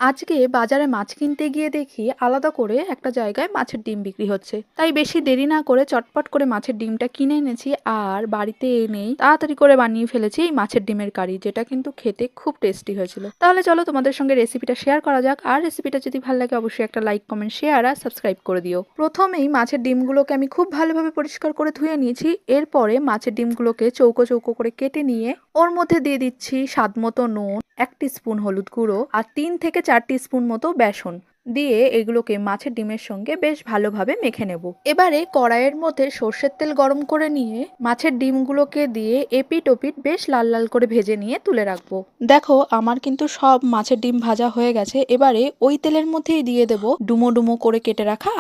আজকে বাজারে মাছ কিনতে গিয়ে দেখি আলাদা করে একটা জায়গায় মাছের ডিম বিক্রি হচ্ছে। তাই বেশি দেরি না করে চটপট করে মাছের ডিমটা কিনে এনেছি আর বাড়িতে এনেই তাড়াতাড়ি করে বানিয়ে ফেলেছি এই মাছের ডিমের কারি, যেটা কিন্তু খেতে খুব টেস্টি হয়েছিল। তাহলে চলো তোমাদের সঙ্গে রেসিপিটা শেয়ার করা যাক। আর রেসিপিটা যদি ভালো লাগে অবশ্যই একটা লাইক, কমেন্ট, শেয়ার আর সাবস্ক্রাইব করে দিও। প্রথমেই মাছের ডিমগুলোকে আমি খুব ভালোভাবে পরিষ্কার করে ধুয়ে নিয়েছি। এরপরে মাছের ডিমগুলোকে চৌকো চৌকো করে কেটে নিয়ে ওর মধ্যে দিয়ে দিচ্ছি স্বাদ মতো নুন, 1 টিস্পুন হলুদ গুঁড়ো আর 3 থেকে 4 টিস্পুন মতো বেসন দিয়ে এগুলোকে মাছের ডিমের সঙ্গে বেশ ভালোভাবে মেখে নেব। এবারে কড়াইয়ের মধ্যে সর্ষের তেল গরম করে নিয়ে মাছের ডিমগুলোকে দিয়ে এপিট ওপিট বেশ লাল লাল করে ভেজে নিয়ে তুলে রাখবো। দেখো আমার কিন্তু সব মাছের ডিম ভাজা হয়ে গেছে। এবারে ওই তেলের মধ্যেই দিয়ে দেব ডুমো ডুমো করে কেটে রাখা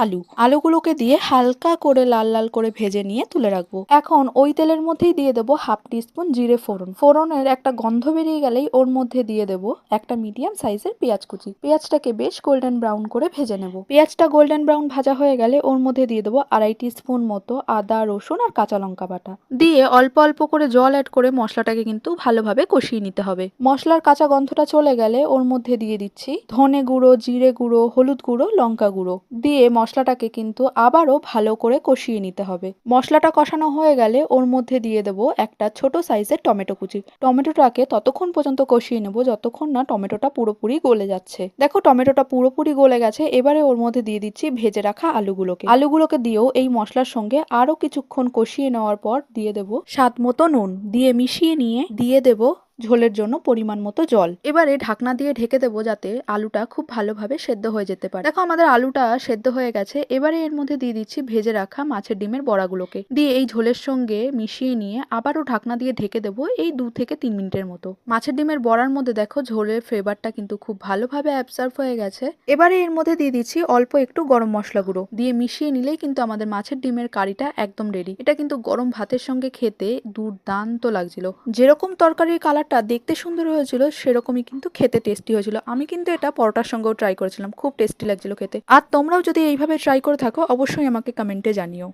আলুগুলোকে দিয়ে হালকা করে লাল লাল করে ভেজে নিয়ে তুলে রাখবো। এখন ওই তেলের মধ্যেই দিয়ে দেবো 1/2 টিস্পুন জিরে ফোড়নের একটা গন্ধ বেরিয়ে গেলেই ওর মধ্যে দিয়ে দেবো একটা মিডিয়াম সাইজের পেঁয়াজ কুচি। পেঁয়াজটাকে বেশ গোল্ডেন ব্রাউন করে ভেজে নেব। পেঁয়াজটা গোল্ডেন ব্রাউন ভাজা হয়ে গেলে ওর মধ্যে দিয়ে দেবো 2.5 টিস্পুন মতো আদা, রসুন আর কাঁচা লঙ্কা বাটা দিয়ে অল্প অল্প করে জল অ্যাড করে মশলাটাকে কিন্তু ভালোভাবে কষিয়ে নিতে হবে। মশলার কাঁচা গন্ধটা চলে গেলে ওর মধ্যে দিয়ে দিচ্ছি ধনে গুঁড়ো, জিরে গুঁড়ো, হলুদ গুঁড়ো, লঙ্কা গুঁড়ো দিয়ে মশলাটাকে কিন্তু আবারও ভালো করে কষিয়ে নিতে হবে। মশলাটা কষানো হয়ে গেলে ওর মধ্যে দিয়ে দেবো একটা ছোট সাইজের টমেটো কুচি। টমেটোটাকে ততক্ষণ পর্যন্ত কষিয়ে নেব যতক্ষণ না টমেটোটা পুরোপুরি গলে যাচ্ছে। দেখো টমেটোটা পুরোপুরি গলে গেছে। এবারে ওর মধ্যে দিয়ে দিচ্ছি ভেজে রাখা আলুগুলোকে দিয়েও এই মশলার সঙ্গে আরো কিছুক্ষণ কষিয়ে নেওয়ার পর দিয়ে দেব স্বাদ মতো নুন দিয়ে মিশিয়ে নিয়ে দিয়ে দেব ঝোলের জন্য পরিমাণ মতো জল। এবারে ঢাকনা দিয়ে ঢেকে দেবো যাতে আলুটা খুব ভালোভাবে সেদ্ধ হয়ে যেতে পারে। দেখো আমাদের আলুটা সেদ্ধ হয়ে গেছে। এবারে এর মধ্যে দিয়ে দিচ্ছি ভেজে রাখা মাছের ডিমের বড়াগুলোকে দিয়ে এই ঝোলের সঙ্গে মিশিয়ে নিয়ে আবারও ঢাকনা দিয়ে ঢেকে দেবো এই 2 থেকে 3 মিনিটের মতো। মাছের ডিমের বড়ার মধ্যে দেখো ঝোলের ফ্লেভারটা কিন্তু খুব ভালোভাবে অ্যাবসর্ব হয়ে গেছে। এবারে এর মধ্যে দিয়ে দিচ্ছি অল্প একটু গরম মশলা গুঁড়ো দিয়ে মিশিয়ে নিলেই কিন্তু আমাদের মাছের ডিমের কারিটা একদম রেডি। এটা কিন্তু গরম ভাতের সঙ্গে খেতে দুর্দান্ত লাগছিল। যেরকম তরকারির কালারটা দেখতে সুন্দর হয়েছিল সেরকমই কিন্তু খেতে টেস্টি হয়েছিল। আমি কিন্তু এটা পরোটার সঙ্গেও ট্রাই করেছিলাম, খুব টেস্টি লাগছিল খেতে। আর তোমরাও যদি এইভাবে ট্রাই করে থাকো অবশ্যই আমাকে কমেন্টে জানিও।